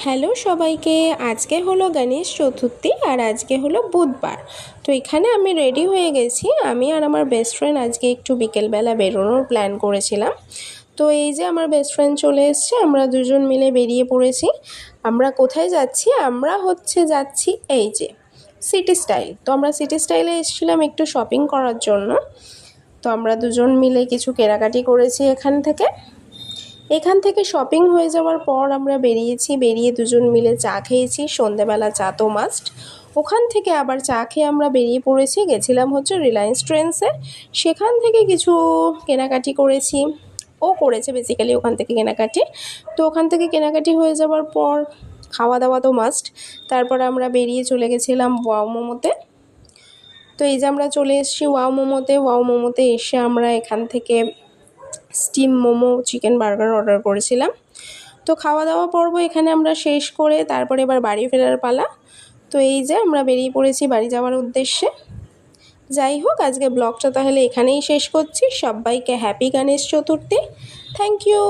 Hello সবাইকে। আজকে হলো গণেশ চতুর্থী আর আজকে হলো বুধবার। তো এখানে আমি রেডি হয়ে গেছি। আমি আর আমার বেস্ট ফ্রেন্ড আজকে একটু বিকেলবেলা বেরোনোর প্ল্যান করেছিলাম। তো এই যে আমার বেস্ট ফ্রেন্ড চলে এসছে, আমরা দুজন মিলে বেরিয়ে পড়েছি। আমরা কোথায় যাচ্ছি? আমরা যাচ্ছি এই যে সিটি স্টাইল। তো আমরা সিটি স্টাইলে এসেছিলাম একটু শপিং করার জন্য। তো আমরা দুজন মিলে কিছু কেনাকাটি করেছি এখান থেকে শপিং হয়ে যাওয়ার পর আমরা বেরিয়ে দুজন মিলে চা খেয়েছি। সন্ধেবেলা চা তো মাস্ট। ওখান থেকে আবার চা খেয়ে আমরা বেরিয়ে পড়েছি, গেছিলাম রিলায়েন্স ট্রেন্ডসে। সেখান থেকে কিছু কেনাকাটি করেছি, ও করেছে বেসিক্যালি ওখান থেকে কেনাকাটি। তো ওখান থেকে কেনাকাটি হয়ে যাওয়ার পর খাওয়া দাওয়া তো মাস্ট। তারপর আমরা বেরিয়ে চলে গেছিলাম ওয়াও মোমোতে। তো এই যে আমরা চলে এসেছি ওয়াও মোমোতে এসে আমরা এখান থেকে steam momo, chicken burger order করেছিলাম। তো খাওয়া দাওয়া পর্ব এখানে আমরা শেষ করে তারপরে এবার বাড়ি ফেরার পালা। তো এই যে আমরা বেরিয়ে পড়েছি বাড়ি যাওয়ার উদ্দেশ্যে। যাই হোক, আজকে ব্লগটা তাহলে এখানেই শেষ করছি। সবাইকে happy Ganesh Chaturthi. Thank you.